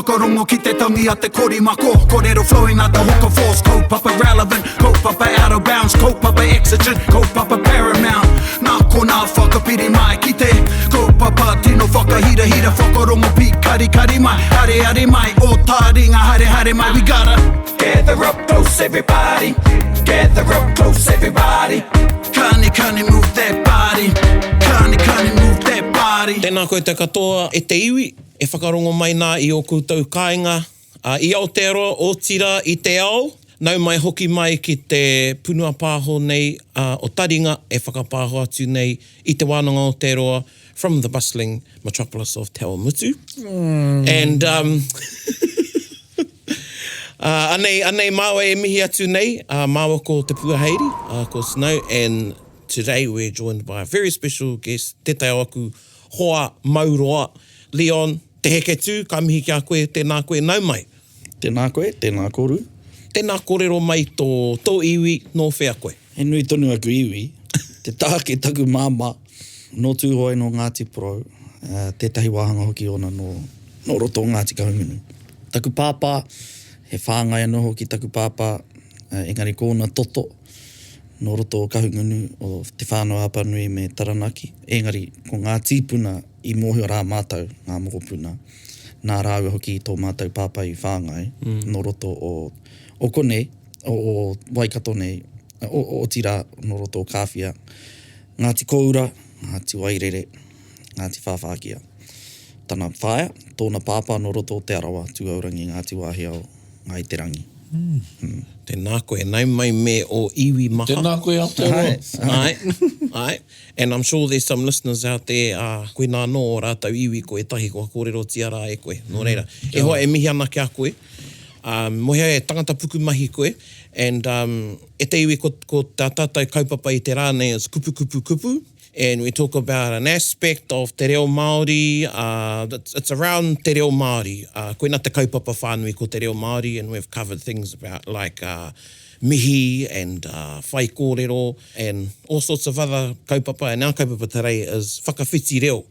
whakarongo ki te tangi a te korimako. Kōrero flowing out the hook of force. Kaupapa relevant, kaupapa out of bounds, kaupapa exigent, kaupapa paramount. Nā ko nā whakapiri mai ki te kaupapa tino whakahira hira whakarongo pi kari kari mai. Hare hare mai, o Taringa hare hare mai. We gotta gather up close everybody, gather up close everybody. Kani move that body, kani move that body. Tēnā koe te katoa e te iwi, e whakarongo mai nā i o koutou kāinga. I Aotearoa, o tira i te ao, nau mai hoki mai ki te punua pāho nei o Taringa, e whakapāho atu nei i te wānanga Aotearoa from the bustling metropolis of Te Awamutu. And anei māua e mihi atu nei, māua ko te puaheiri, ko Snow, and today we're joined by a very special guest, te teo aku hoa mauroa, Leon, te heke tū, ka mihi kia koe, tēnā koe nau mai. Tēnā koe, tēnā koru. Tēnā kōrero mai tō iwi no whea koe. He nui tonu aku iwi, te tāke taku māma, no tūhoi no Ngāti Porou, tētahi wāhanga hoki ona no roto o Ngāti Kahungunu. Taku pāpā, he whāngai anō hoki taku pāpā, engari kōna toto, no roto o Kahungunu, o te whānau apanui me Taranaki. Engari, ko ngā tīpuna i mōhio rā mātau, ngā mokopuna, nā rāua hoki i tō mātau pāpā i whāngai, no roto o konei, o Waikato nei, o tira no roto o Kāwhia, Ngāti Koura, Ngāti Wairere, Ngāti Whawhākia. Tana whaia, tōna pāpā no roto o te arawa, tūaurangi Ngāti Wāhiao, ngai te rangi. Tēnā koe, nau mai me o iwi maha. Tēnā koe Aotearoa. Ai. And I'm sure there's some listeners out there, koe nā no o rātau iwi koe tahi ko kōrero tiara e koe. Nō reira, e hoa e mihi ana kia koe. Mohea e tangata puku mahi koe. And e te iwi ko tā tātou kaupapa i te rānei is kupu. And we talk about an aspect of te reo Māori, it's around te reo Māori. Koe nā te kaupapa whānui ko te reo Māori, and we've covered things about like mihi and whaikōrero and all sorts of other kaupapa. And our kaupapa today is Whakawhiti reo.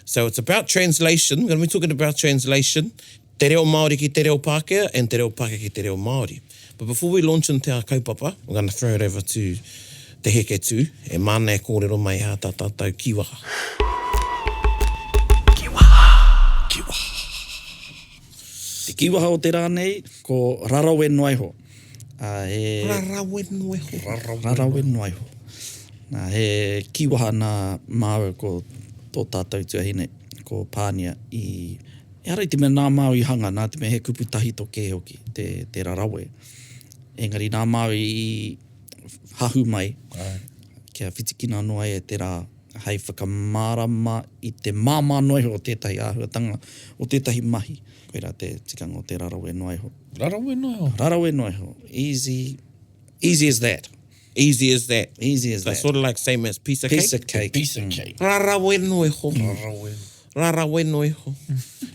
So it's about translation. We're going to be talking about translation. Te reo Māori ki te reo Pākehā and te reo Pākehā ki te reo Māori. But before we launch into our kaupapa, we're going to throw it over to te heke tū, e mana e kōrero mai a tā tātou kiwaha. Te kiwaha o te rānei, ko rarawe noiho. Rarawe noiho. Nā he kiwaha nā māua ko tō tātou tuahine, ko pānia i... E harai te mea nā māu i hanga, nā te mea he kupu tahi tō ke hoki, te rarawe. Engari nā māu i hahu mai, kia whitikina noa e te rā, hei whakamārama i te māmā noiho o tētahi āhuatanga, o tētahi mahi. Koera te tikanga o te rarawe noiho. Rarawe noiho. Easy as that. Easy as that. That's sort of like same as piece of cake. Piece of cake. Rarawe noiho.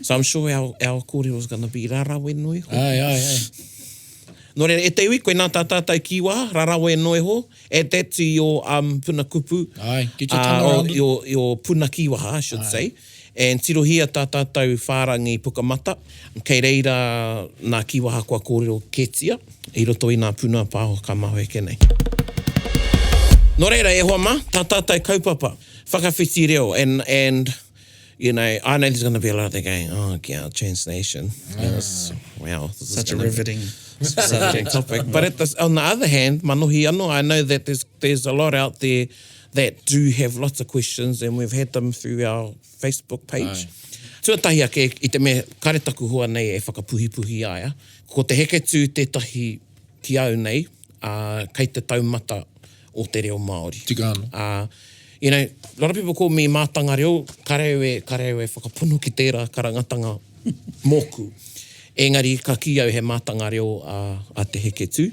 So I'm sure our kōrero is going to be rarawe noiho. Ai. Nō reira, e te iwi, koe nā tātātou kiwaha, rarawe noiho, add that to your puna kupu. Ai, get your tongue around it. Your puna kiwaha, I should say. And tirohia tā tātou whārangi pukamata. Kei reira nā kiwaha kua kōrero ketia, i roto i nā puna pāho ka maho eke nei. Nō reira, e hoa ma, tā tātou kaupapa, whakawhiti reo, and you know, I know there's going to be a lot of them going, oh, yeah, translation. Yes. Wow. This Such a riveting subject topic. But on the other hand, manohi anō, I know that there's a lot out there that do have lots of questions, and we've had them through our Facebook page. Tuatahi ake i te mea karetaku hoa nei e whakapuhi aia. Ko te heke tū tētahi ki au nei, kei te taumata o te reo Māori. Tika anō. You know, a lot of people call me mātanga reo, karewe whakapono ki tērā karangatanga mōku. Engari, ka ki au he mātanga reo a te heke tū.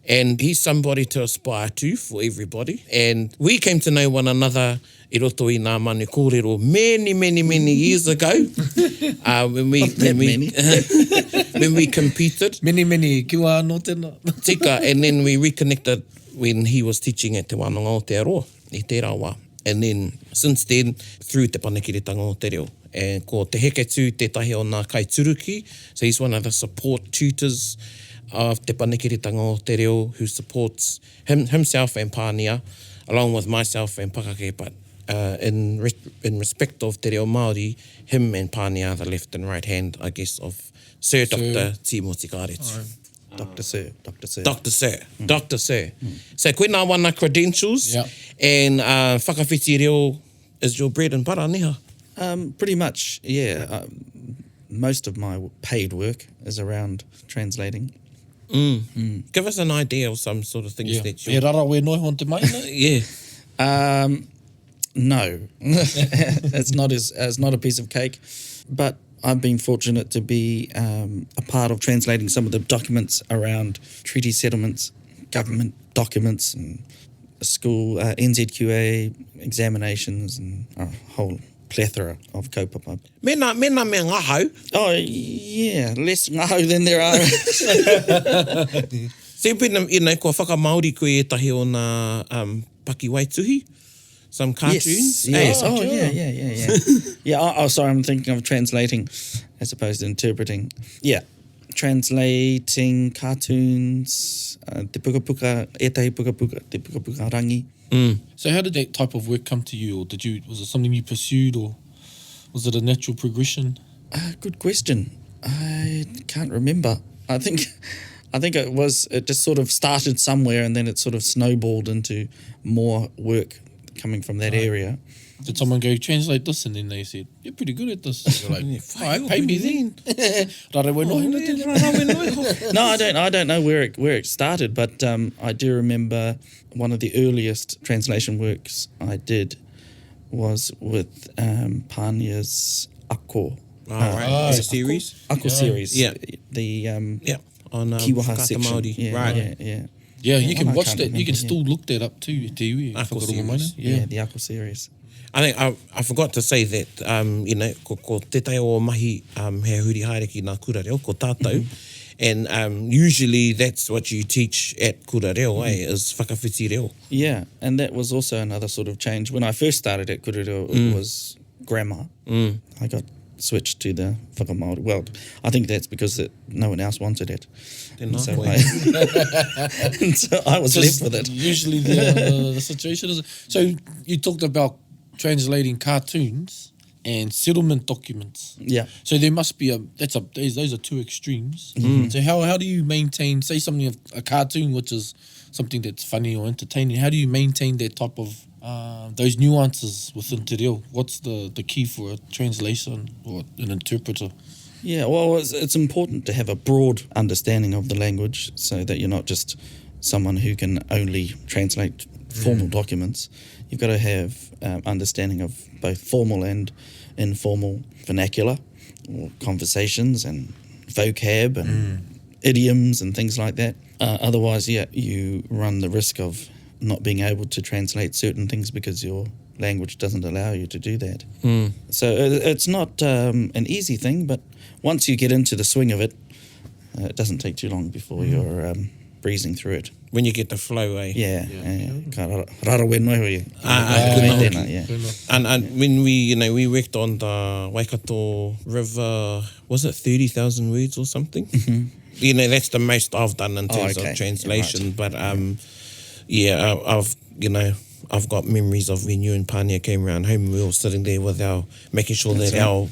And he's somebody to aspire to for everybody. And we came to know one another i roto i nā manu kōrero many years ago. When we competed. Many, kiwa anō tēnā. Tika, and then we reconnected when he was teaching at Te Wānanga Aotearoa, i tērā wā. And then, since then, through te panekiretanga o te reo. And ko te heke tū tētahi o nā kaituruki. So he's one of the support tutors of te panekiritanga o te reo who supports himself and Pānia, along with myself and Pakake. But in respect of te reo Māori, him and Pānia are the left and right hand, I guess, of Sir Dr. Timoti Kāretu. Dr. Sir. Dr. Sir. So koe nā wana credentials, Yep. and whakawhiti reo is your bread and butter, niha? Pretty much, yeah. Most of my paid work is around translating. Give us an idea of some sort of things Yeah. that E you... rara we noi hon te mai, no? Yeah. No, it's not a piece of cake, but I've been fortunate to be a part of translating some of the documents around treaty settlements, government documents, and school NZQA examinations, and a whole plethora of kaupapa. Mena mea ngahau. Oh yeah, less ngahau than there are. Se pena, kua whakamauri koe e tahi o nā Paki Waituhi, some cartoons. Yes. Eh? Oh, yeah. Yeah. Sorry, I'm thinking of translating as opposed to interpreting. Yeah, translating cartoons, te puka, etahi puka, te puka rangi. So how did that type of work come to you? Or was it something you pursued, or was it a natural progression? Good question. I can't remember. I think it just sort of started somewhere, and then it sort of snowballed into more work coming from that area. Did someone go, translate this, and then they said, you're pretty good at this? You're like, all right, pay me then. Rara we noi hona tēnā. No, I don't know where it started, but I do remember one of the earliest translation works I did was with Pānia's Ako. Right. It's a series. Ako series. Yeah. The Yeah. On Kiwaha Whakata section. Māori. Yeah, Right. yeah. Yeah, you can I watch can't that. You can remember, still look that up too. Te iwi, Ako whakarongo mai, no? series. Yeah, the Ako series. I think I forgot to say that, ko te tai o mahi hea huri haereki nā kura reo, ko tātou. And usually that's what you teach at kura reo, is whakawhiti reo. Yeah, and that was also another sort of change. When I first started at Kurero, it was grammar. I got switched to the whakamaori. Well, I think that's because no one else wanted it. Tēnā So koe. and so I was left with it. Usually the situation is... So you talked about translating cartoons and settlement documents. Yeah. So there must be those are two extremes. So how do you maintain, say something of a cartoon, which is something that's funny or entertaining, how do you maintain that type of those nuances within te reo? What's the key for a translation or an interpreter? Yeah, well, it's important to have a broad understanding of the language so that you're not just someone who can only translate formal documents. You've got to have understanding of both formal and informal vernacular, or conversations and vocab and idioms and things like that. Otherwise, you run the risk of not being able to translate certain things because your language doesn't allow you to do that. So it's not an easy thing, but once you get into the swing of it, it doesn't take too long before you're breezing through it. When you get the flow, eh? Yeah. Ka rara we noi hoi. Kuna Tēnā, yeah. And when we worked on the Waikato River, was it 30,000 words or something? That's the most I've done in terms of translation. Yeah, right. But I've got memories of when you and Pānia came around home. We were all sitting there making sure that our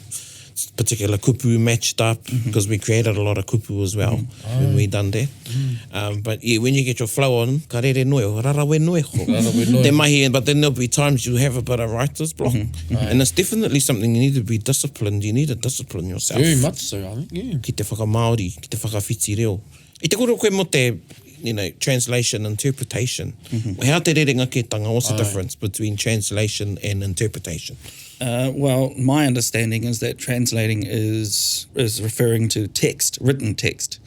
particular kupu matched up, because we created a lot of kupu as well when we done that. But when you get your flow on, ka rere noi, rara we noi ho. Te mahi, but then there'll be times you have a bit of writer's block. And it's definitely something you need to be disciplined. You need to discipline yourself. Very much so, I think, yeah. Ki te whakamaori, ki te whakawhiti reo. I te koro koe mo te, translation, interpretation. How te rerenga ketanga, what's the difference between translation and interpretation? Well, my understanding is that translating is referring to text, written text,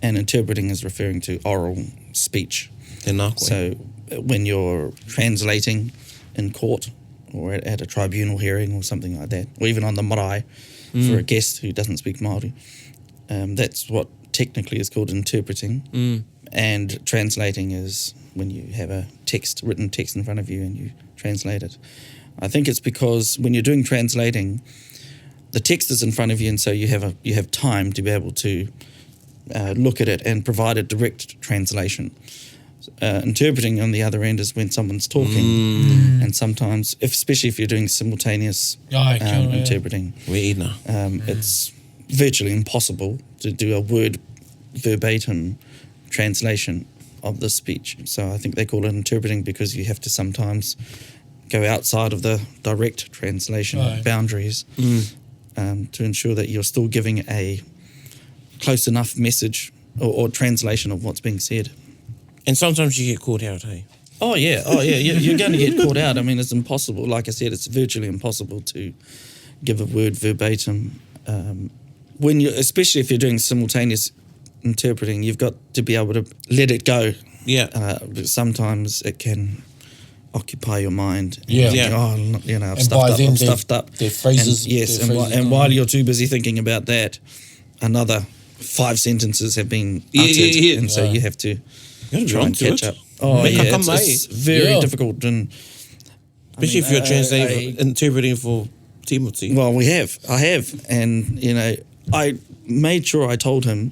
and interpreting is referring to oral speech. Tēnā koe. So when you're translating in court or at a tribunal hearing or something like that, or even on the marae for a guest who doesn't speak Māori, that's what technically is called interpreting. And translating is when you have a written text in front of you and you translate it. I think it's because when you're doing translating, the text is in front of you, and so you have time to be able to look at it and provide a direct translation. Interpreting on the other end is when someone's talking, and sometimes, especially if you're doing simultaneous interpreting, it's virtually impossible to do a word verbatim translation of the speech. So I think they call it interpreting because you have to sometimes go outside of the direct translation boundaries to ensure that you're still giving a close enough message or translation of what's being said. And sometimes you get caught out, hey? Oh yeah. You're going to get caught out. I mean, it's impossible. Like I said, it's virtually impossible to give a word verbatim. Especially if you're doing simultaneous interpreting, you've got to be able to let it go. Yeah. Sometimes it can occupy your mind. Yeah. I've stuffed up. Their phrases. And while you're too busy thinking about that, another 5 sentences have been uttered, and so you have to try and catch up. Oh yeah, it's very difficult, and especially if you're translating, interpreting for Timothy. Well, I have, and I made sure I told him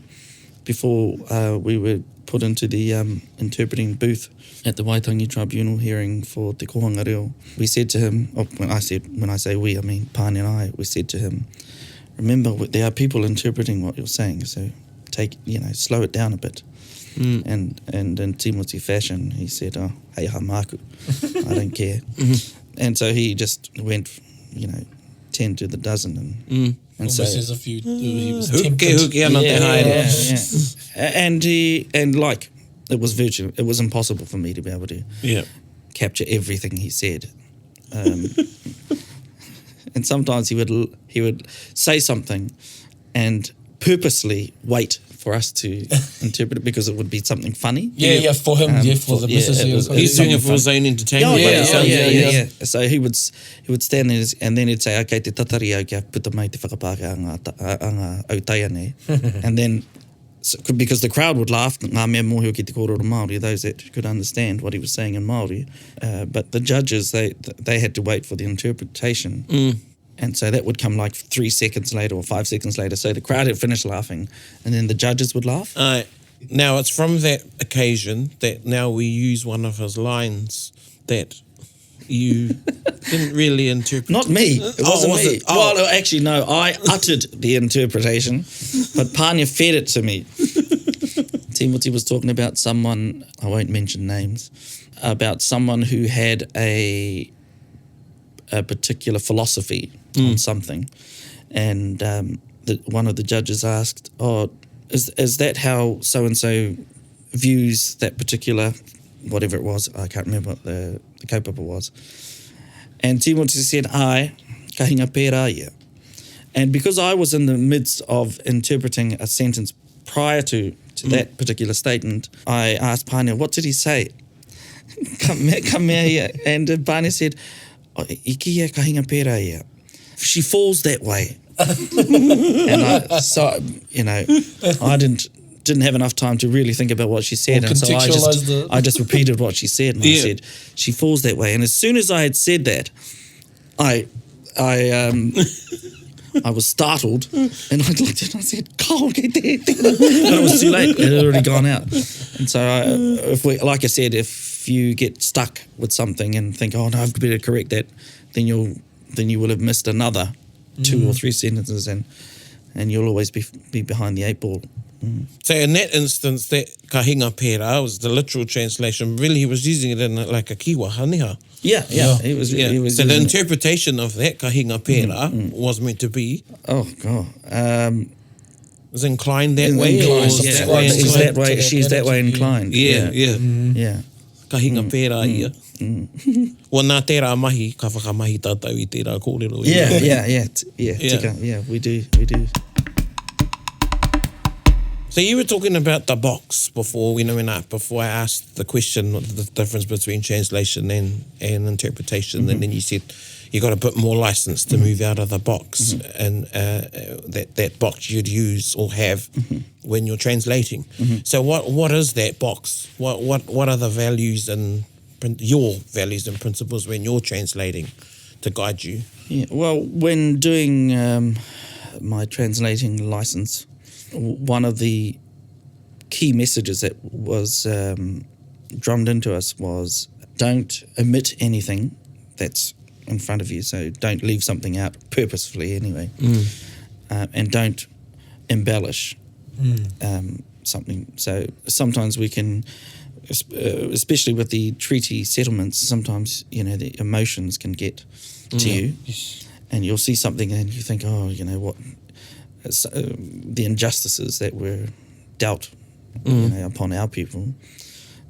before we were put into the interpreting booth at the Waitangi Tribunal hearing for Te Kohanga Reo. We said to him, when I say we, I mean Pane and I, we said to him, remember, there are people interpreting what you're saying, so slow it down a bit. And in Timothy fashion, he said, hei ha māku, I don't care. And so he just went, 10 to the dozen. And so, as if he was And it was virtual. It was impossible for me to be able to capture everything he said. And sometimes he would say something and purposely wait for us to interpret it because it would be something funny. For him, for the business. He's doing it for his own entertainment. So he would stand there and then he'd say, okay, te tatari au kia puta mai te whakapāke a ngā autaia nei. And then, because the crowd would laugh, ngā mea mōhio ki te kōrero Māori, those that could understand what he was saying in Māori. But the judges, they had to wait for the interpretation. And so that would come like 3 seconds later or 5 seconds later. So the crowd had finished laughing and then the judges would laugh. Now, it's from that occasion that now we use one of his lines that you didn't really interpret. Not me. It wasn't me. Well, actually, no. I uttered the interpretation, but Panya fed it to me. Timothy was talking about someone, I won't mention names, about someone who had a particular philosophy on something. And one of the judges asked, is that how so-and-so views that particular, whatever it was, I can't remember what the kaupapa was. And Timothy said, ai, ka hinga pērā ia. And because I was in the midst of interpreting a sentence prior to that particular statement, I asked Pānia, what did he say? Ka mea ia. And Pānia said, iki ia ka hinga pērā ia. She falls that way. And I didn't have enough time to really think about what she said, and so I just repeated what she said, and I said she falls that way. And as soon as I had said that, I was startled, and I looked at it and I said, "Kao ke te." But it was too late; it had already gone out. And so, if you get stuck with something and think, "Oh no, I've got to correct that," then you will have missed another 2 or 3 sentences, and you'll always be behind the 8 ball. So in that instance, that ka hinga pērā was the literal translation. Really, he was using it in like a kiwa haniha. Yeah. He was so the interpretation of that ka hinga pērā was meant to be... Oh, God. Was inclined that way? She's that way inclined. Yeah. Ka hinga pērā ia. Wa nā tērā mahi, ka whakamahi tātou I tērā kōrero. Yeah, we do. So you were talking about the box before before I asked the question, the difference between translation and interpretation, and then you said you got a bit more license to move out of the box, and that box you'd use or have when you're translating. So what is that box? What are the values and your values and principles when you're translating to guide you? Yeah, well, when doing my translating license, one of the key messages that was drummed into us was don't omit anything that's in front of you. So don't leave something out purposefully anyway. And don't embellish something. So sometimes we can, especially with the treaty settlements, sometimes, the emotions can get to you. Yes. And you'll see something and you think, oh, what, the injustices that were dealt upon our people.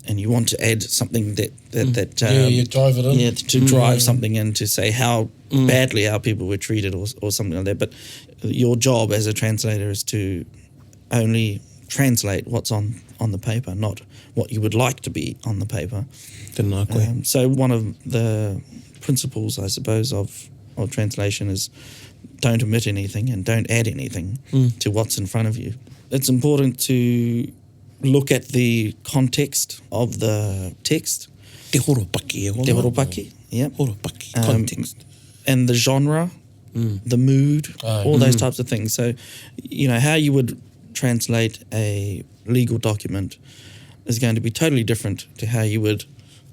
And you want to add something that you drive it in. Yeah, to drive something in to say how badly our people were treated or something like that. But your job as a translator is to only translate what's on the paper, not what you would like to be on the paper. Tēnā koe. So one of the principles, I suppose, of translation is don't omit anything and don't add anything to what's in front of you. It's important to look at the context of the text. Te horopaki. Te horopaki, yeah. Horopaki, context. And the genre, the mood, all those types of things. So, how you would translate a legal document is going to be totally different to how you would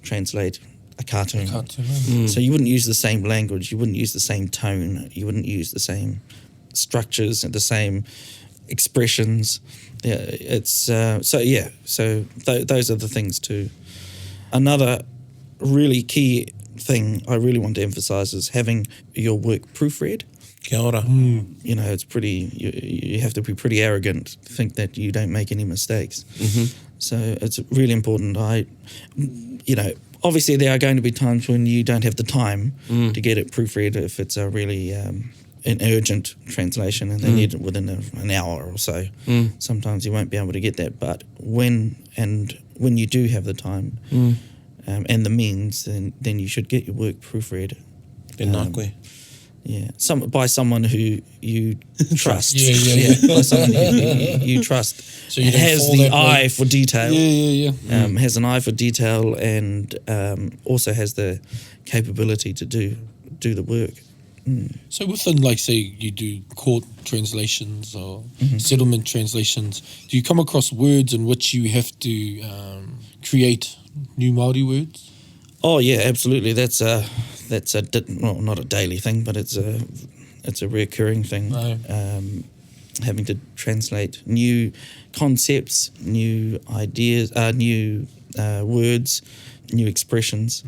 translate a cartoon. So you wouldn't use the same language, you wouldn't use the same tone, you wouldn't use the same structures and the same expressions. Yeah, it's those are the things too. Another really key thing I really want to emphasize is having your work proofread. Kia ora. It's pretty, you have to be pretty arrogant to think that you don't make any mistakes. So it's really important. Obviously there are going to be times when you don't have the time to get it proofread if it's a really an urgent translation and they need it within an hour or so. Sometimes you won't be able to get that, but when you do have the time and the means, then you should get your work proofread. Tēnā koe. Yeah, by someone who you trust. Yeah. By someone you trust. So you has the eye for detail. Has an eye for detail and also has the capability to do the work. So within, say, you do court translations or settlement translations, do you come across words in which you have to create new Māori words? Oh yeah, absolutely. That's not a daily thing, but it's a recurring thing. Right. Having to translate new concepts, new ideas, new words, new expressions,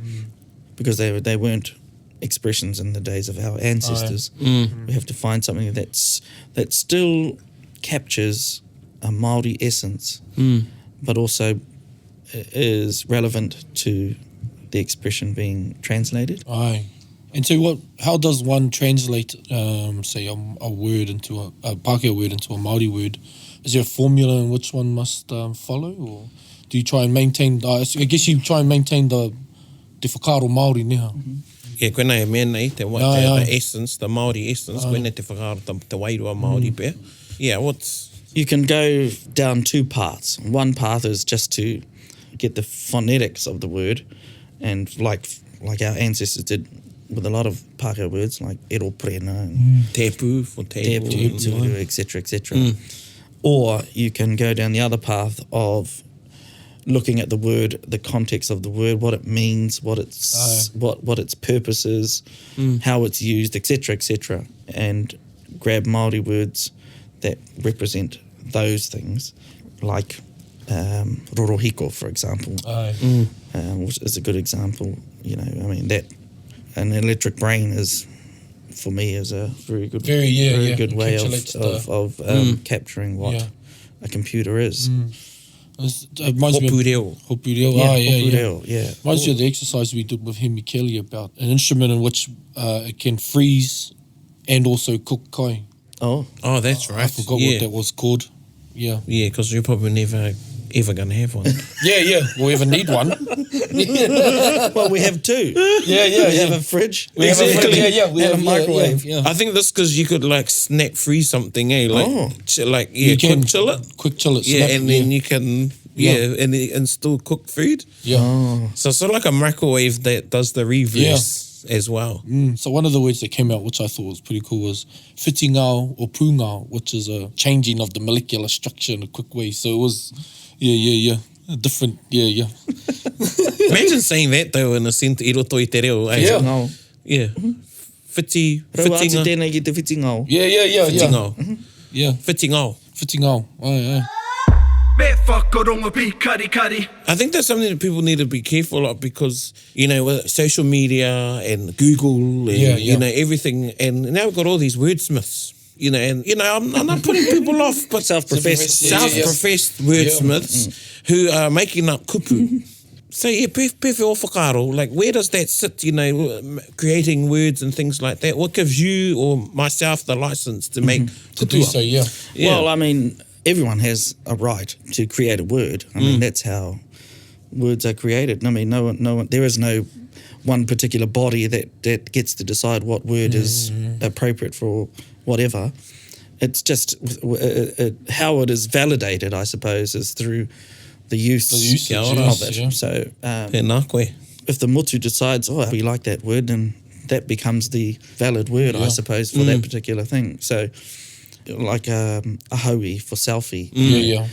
because they weren't expressions in the days of our ancestors. We have to find something that still captures a Māori essence, but also is relevant to the expression being translated. Aye. And so how does one translate, say, a word into a Pākehā word into a Māori word? Is there a formula in which one must follow? Or do you try and maintain, I guess you try and maintain the whakaaro Māori neha? Yeah, koenei e mēnei, the essence, the Māori essence, koenei te whakaaro, te wairua Māori pēr. Yeah, You can go down two paths. One path is just to get the phonetics of the word, and like our ancestors did with a lot of Pākehā words, like ero prena, and tepu for table, etc. Or you can go down the other path of looking at the word, the context of the word, what it means, what its purpose is, how it's used, etc., and grab Māori words that represent those things, like rorohiko, for example, which is a good example. That an electric brain is, for me, is a very good way of capturing what a computer is. It reminds me of Hopureo. Yeah. Reminds me of the exercise we did with Hemi Kelly about an instrument in which it can freeze and also cook kai. Oh, that's right. I forgot what that was called. Yeah. Yeah, because you're probably never ever going to have one. Yeah. We'll ever need one. Well, we have two. We have a fridge. We have a fridge. We have a microwave. Yeah. I think that's because you could snap freeze something, you can quick chill it. Quick chill it. Yeah, snap, and then you can and still cook food. Yeah. Oh. So it's sort of like a microwave that does the reverse. as well. So one of the words that came out, which I thought was pretty cool, was whitingao or pūngao, which is a changing of the molecular structure in a quick way. So it was, a different, Imagine saying that though in a sense, I roto i te reo. Eh? Yeah. Ngao. Yeah. Rau atu tēnei ki te whitingao. Whitingao. Yeah. Whitingao. Whitingao. Ai. Me whakarongo pi kari kari. I think that's something that people need to be careful of because, with social media and Google and, everything. And now we've got all these wordsmiths, I'm not putting people off, but self-professed wordsmiths who are making up kupu. So, pewhi o whakaro, like where does that sit, creating words and things like that? What gives you or myself the license to make To do so, yeah. Well, I mean, everyone has a right to create a word. I mean, that's how words are created. I mean, no one. There is no one particular body that gets to decide what word is appropriate for whatever. It's just how it is validated, I suppose, is through the usage of it. Yeah. So, Pēnā koe. if the motu decides, we like that word, then that becomes the valid word, I suppose, for that particular thing. So, like a haui for selfie. Yeah.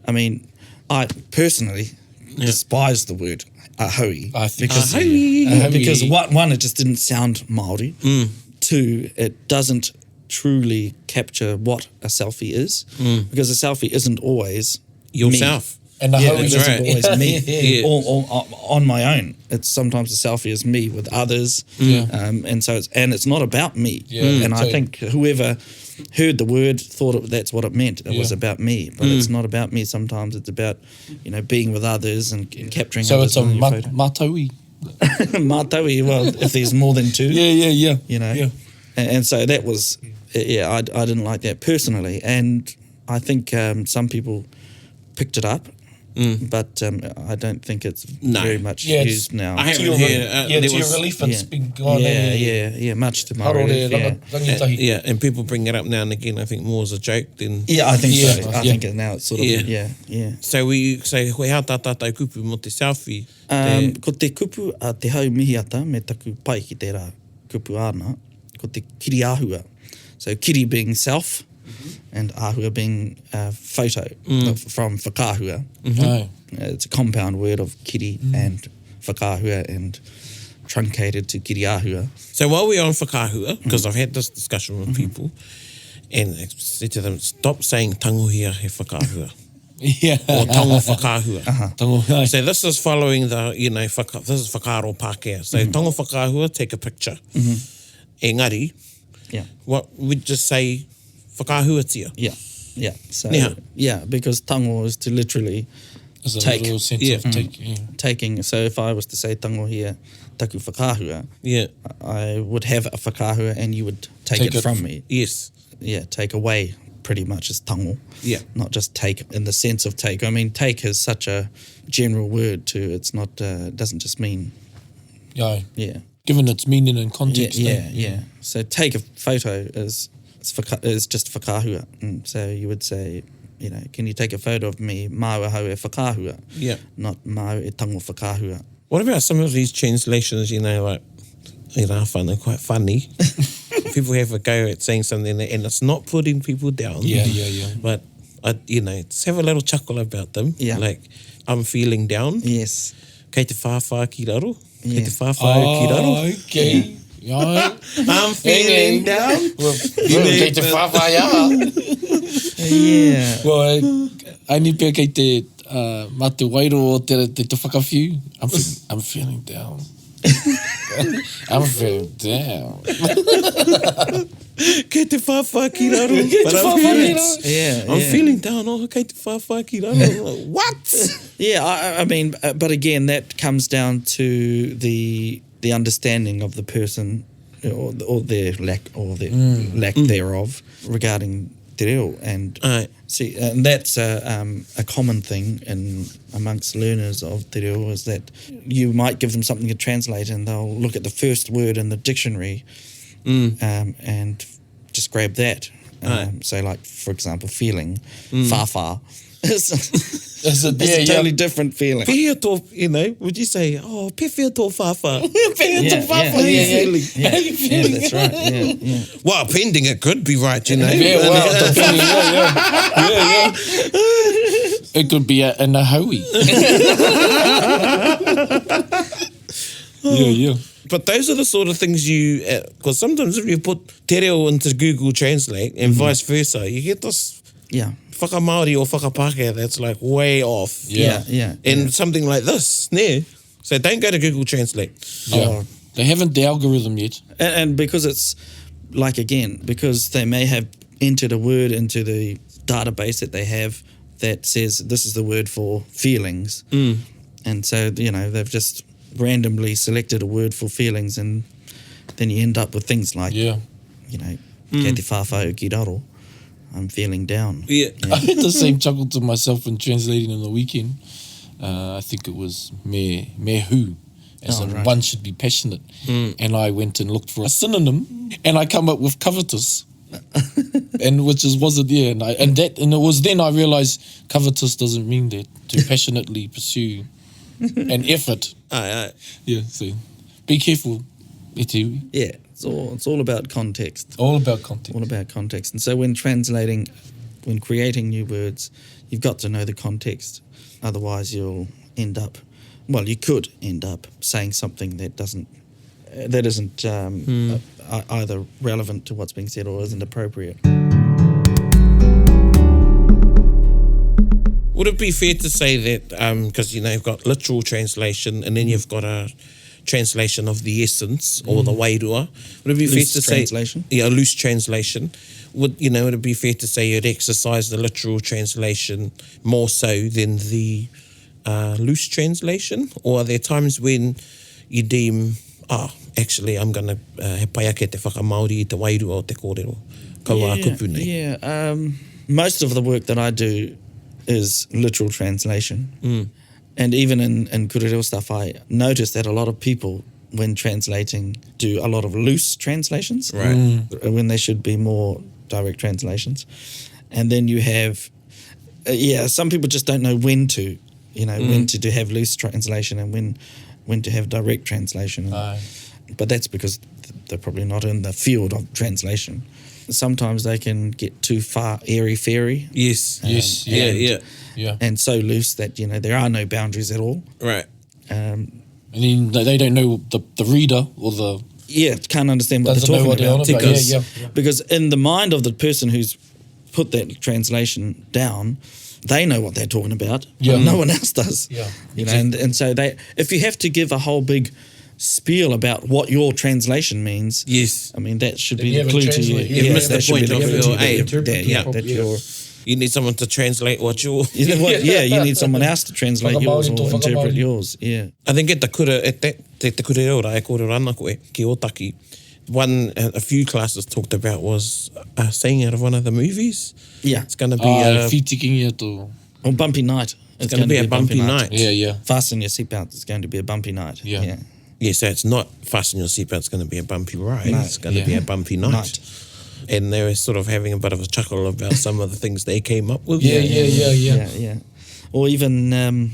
I mean, I personally despise the word ahaui. I think Because one, it just didn't sound Māori. Two, it doesn't truly capture what a selfie is. Because a selfie isn't always Yourself. me. And the It isn't always me. Yeah. Or on my own. It's sometimes a selfie is me with others. And so it's not about me. And I think whoever heard the word thought that's what it meant. It was about me, but it's not about me. Sometimes it's about being with others and capturing. So others it's a on your photo. mataui. Mātaui. Well, if there's more than two, Yeah. And so that was I didn't like that personally, and I think some people picked it up. But I don't think it's very much used now. I haven't heard. To your relief, it's been gone. Much to my Haro relief. re, rangitahi. And people bring it up now and again. I think more as a joke than. Yeah, I think so. I Yeah. think now it's sort of yeah. So we say hoi hā tā tātou kupu mo te selfie. Ko te kupu a te hau mihiata me taku pai ki te rā kupu ana, ko te kiri āhua. So kiri being self, and āhua being photo from whakāhua. It's a compound word of kiri and whakāhua and truncated to kiri āhua. So while we're on whakāhua, because I've had this discussion with people, and I said to them, stop saying tangohia he whakāhua. Or tango whakāhua. So this is following the, this is whakaro Pākehā. So tango whakāhua, take a picture. Engari, what we'd just say whakāhuatia. Yeah. So, Yeah. because tango is to literally There's a take. little sense of take. Taking. So if I was to say tango here, taku whakāhua, I would have a whakāhua and you would take it from me. Yes. Yeah, take away pretty much is tango. Yeah. Not just take in the sense of take. I mean, take is such a general word too. It's not, doesn't just mean. Yeah. Given its meaning and context. Yeah. So take a photo is just whakāhua. And so you would say, can you take a photo of me, māua hau e whakāhua? Yeah. Not māua e tango whakāhua. What about some of these translations, like, they're quite funny. People have a go at saying something and it's not putting people down. Yeah. But, just have a little chuckle about them. Yeah. Like, I'm feeling down. Yes. Kei te whāwhā ki raro. Kei te Yeah. whāwhā ki raro. Okay. Yeah. I'm feeling down. Kei te whawhai Yeah. Well, I need pia kei te mā te wairo o te whakawhiu. I'm feeling down. I'm feeling down. Kei te whāwhā ki raro. I'm feeling down. Oh, kei te whāwhā ki raro. What? Yeah, I mean, but again, that comes down to the understanding of the person or their lack thereof regarding te reo. And see, and that's a common thing amongst learners of te reo, is that you might give them something to translate and they'll look at the first word in the dictionary and just grab that. So like, for example, feeling, whāwhā. It's a, It's a totally different feeling. Pehea tō, you know, would you say, oh, pewhia tō whāwha? Pehea tō whāwha, How you feeling? How you feeling? That's right. Yeah. Well, pending it could be right, you know. Yeah, well, depending, yeah. It could be in a howie. Yeah. But those are the sort of things because sometimes if you put te reo into Google Translate and vice versa, you get this whaka-Māori or whakapākehā that's like way off. Yeah. And something like this, ne? So don't go to Google Translate. Yeah. They haven't the algorithm yet. And because it's, like again, because they may have entered a word into the database that they have that says this is the word for feelings. And so, you know, they've just randomly selected a word for feelings, and then you end up with things like, you know, kei te whāwhau ki raro, I'm feeling down. Yeah. I had the same chuckle to myself when translating on the weekend. I think it was me hu, as in one should be passionate. And I went and looked for a synonym, and I come up with covetous. And which wasn't there, and it was then I realised covetous doesn't mean that, to passionately pursue an effort. Yeah, so be careful, Etiwi. Yeah, it's all about context. All about context. All about context. And so when creating new words, you've got to know the context. Otherwise you could end up saying something that isn't either relevant to what's being said or isn't appropriate. Would it be fair to say that, because, you know, you've got literal translation and then you've got a translation of the essence or the wairua. Would it be fair to translation? say... Yeah, a loose translation. Would it be fair to say you'd exercise the literal translation more so than the loose translation? Or are there times when you deem, actually, I'm going to he pai ake te whaka-Māori i te wairua o te kōrero. Kaua kupu nei. Yeah, most of the work that I do is literal translation. And even in kōrero stuff, I notice that a lot of people, when translating, do a lot of loose translations. Right. When they should be more direct translations. And then you have, some people just don't know when to, when to have loose translation and when to have direct translation. But that's because they're probably not in the field of translation. Sometimes they can get too far airy-fairy. Yes. And so loose that, there are no boundaries at all. Right. And then they don't know the reader or the... Yeah, can't understand what they're talking about. Yeah. Because in the mind of the person who's put that translation down, they know what they're talking about. Yeah. No one else does. Yeah. And so if you have to give a whole big spiel about what your translation means, yes, I mean that should be you the clue to you. You've missed the point of your aim. You need someone to translate what you're... you need someone else to translate yours or interpret yours. Yeah. I think te kōrero rā e kōrero ana koe ki Otaki. One, a few classes talked about was a scene out of one of the movies. Yeah. It's going to be a... Or Bumpy Night. It's going to be a bumpy night. Yeah. Fasten your seatbelt. It's going to be a bumpy night. Yeah. Yeah, so it's not fasten your seatbelt, it's going to be a bumpy ride. No. It's going to be a bumpy night. And they were sort of having a bit of a chuckle about some of the things they came up with. Yeah. Or even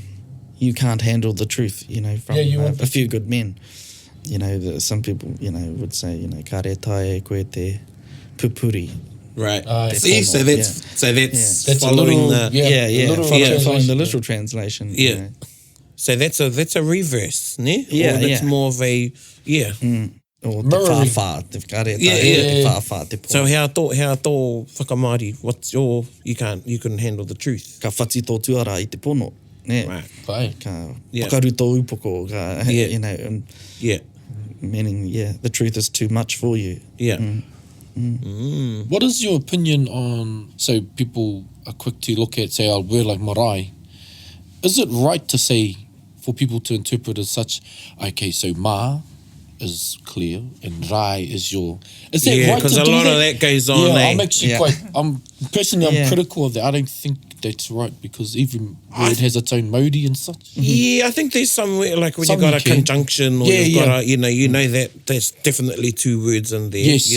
you can't handle the truth, from a few good men. Some people, would say, ka re tae koe te pupuri. Right. See, so that's following following the literal translation. Yeah. So that's a reverse, ne? Yeah, or that's more of a Or te whāwha, te whakare te whāwha, te pō. So how tō whakamāori, what's your, you couldn't handle the truth. Ka whati tō tuara I te pono. Ne? Right. Ka whakaru tō upoko, meaning, the truth is too much for you. Yeah. What is your opinion on, so people are quick to look at, say, a word like marae. Is it right to say, for people to interpret as such, okay, so ma is clear and rai is your... Is that right to do that? Because a lot of that goes on. I'm actually I'm critical of that. I don't think that's right because even word has its own modi and such. Yeah, I think there's somewhere, like when you've got a conjunction or you've got a, you know that there's definitely two words in there. Yes,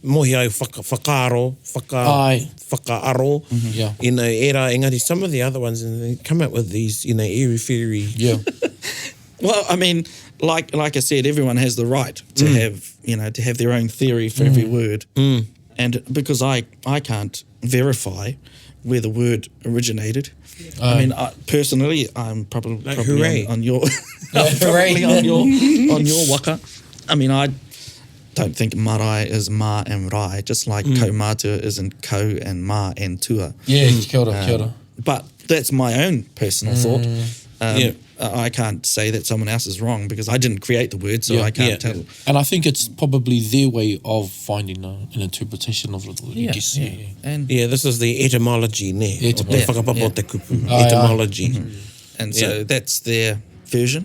mohi au whakaaro, whakaaro, Yeah. you know, engari, some of the other ones, and they come up with these, you know, airy-fairy. Yeah. Well, I mean, like I said, everyone has the right to have, you know, to have their own theory for every word. And because I can't verify where the word originated, I mean, personally, I'm probably hooray. on your Hooray. on your waka. I mean, I don't think marae is ma and rai, just like kaumātua isn't ko and ma and tua. Yeah, kia ora, kia ora. But that's my own personal thought. Yeah. I can't say that someone else is wrong because I didn't create the word, so Yeah. I can't Yeah. tell. And I think it's probably their way of finding an interpretation of it. I guess, yeah. And Yeah, this is the etymology, ne? Etymology. O te whakapapo Yeah. te kupu. Aye, Etymology. And so Yeah. that's their version,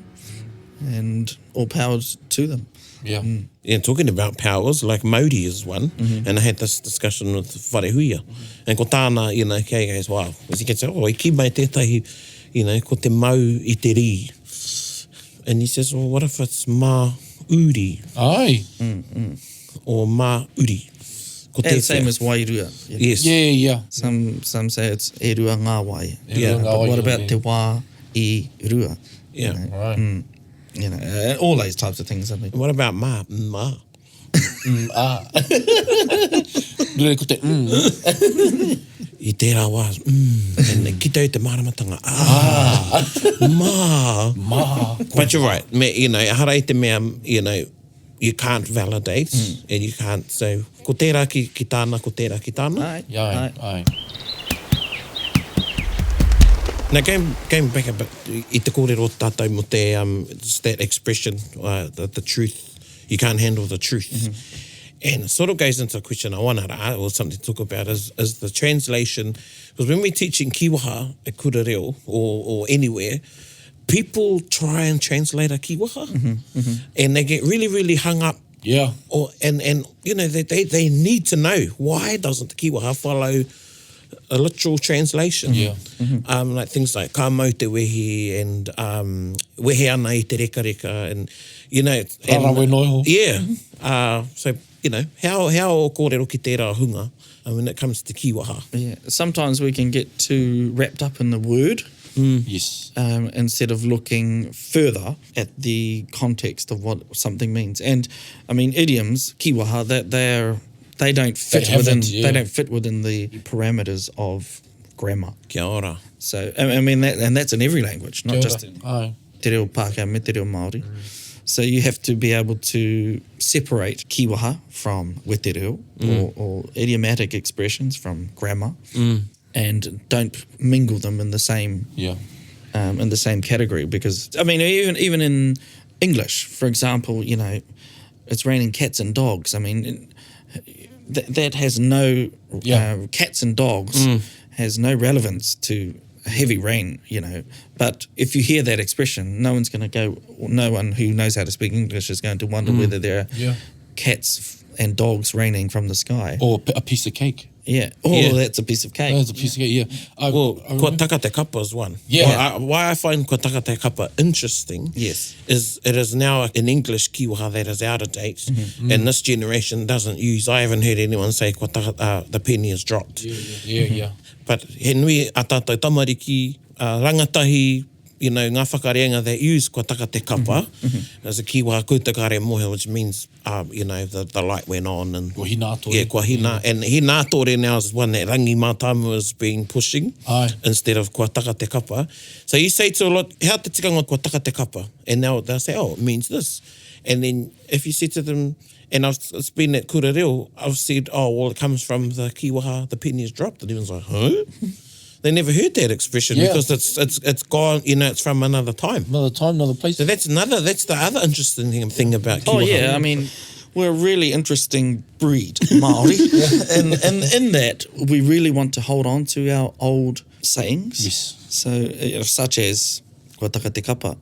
and all powers to them. Yeah. Yeah, talking about powers, like Māori is one, and I had this discussion with Wharehuia, and ko tāna, you know, kei goes, wow, he can say, oh, I ki mai tētahi, you know, ko te mau I te ri. And he says, well, what if it's mā uri, Aye. or mā uri? Ko And te same whea. as wairua. Yes. Yeah, yeah. Some say it's e rua ngā wai. Yeah. But what about te wā I rua? Yeah. Right. You know, all those types of things. I mean, What about mā? Mā. Rere ko te I tērā wā, and ki tau te māramatanga, mā. mā. But you're right, me, you know, harai te mea, you know, you can't validate, and you can't, so, ko tērā ki tāna, ko tērā ki tāna. aye, Yeah, aye. Now, going back a bit, I te kōrero tātou mo te, it's that expression, the truth, you can't handle the truth. And it sort of goes into a question I want to, or something to talk about, is the translation, because when we're teaching kiwaha at Kurereo or anywhere, people try and translate a kiwaha, and they get really, really hung up. Yeah. Or and you know, they need to know, why doesn't the kiwaha follow a literal translation? Yeah. Like things like ka mau te wehi and wehe ana I te reka reka, and you know, Rara we noiho. yeah. So you know, how o kōrero ki tērā hunga when it comes to kiwaha. yeah. Sometimes we can get too wrapped up in the word Yes. instead of looking further at the context of what something means. And I mean, idioms, kiwaha, that they don't fit within yeah. they don't fit within the parameters of grammar. Kia ora. So I mean that's in every language, not Kia ora. just in Aye. te reo Pākehā me te reo Māori. So you have to be able to separate kiwaha from wetereo or idiomatic expressions from grammar, and don't mingle them in the same Yeah. in the same category. Because I mean, even in English, for example, you know, it's raining cats and dogs. I mean, that has no cats and dogs has no relevance to heavy rain, you know. But if you hear that expression, no one who knows how to speak English is going to wonder whether there are Yeah. cats and dogs raining from the sky. Or a piece of cake. Yeah. Oh, Yeah. that's a piece of cake. That's a piece of cake, yeah. Well, I kua remember- taka te kapa is one. Yeah. Why I find kua taka te kapa interesting Yes. is it is now an English kiwaha that is out of date, and this generation doesn't use, I haven't heard anyone say kua taka, the penny is dropped. Yeah. But he nui a tātou tamariki, rangatahi, you know, ngā whakareanga that use kua taka te kapa, as a kiwaha koutakare mohe, which means, you know, the light went on. And Kua hina tore. yeah, kua hina. And hina tore now is one that rangi mātamu is being pushing, Aye. instead of kua taka te kapa. So you say to a lot, how te tikanga kua taka te kapa? And now they'll say, oh, it means this. And then if you say to them, and it's been at Kurereo, I've said, oh, well, it comes from the kiwaha, the penny is dropped. And everyone's like, huh? They never heard that expression because it's gone, you know, it's from another time. Another time, another place. So that's the other interesting thing about kiwaha. Oh yeah, I mean, we're a really interesting breed, Māori, and in that we really want to hold on to our old sayings. Yes. So, such as kua taka te kapa,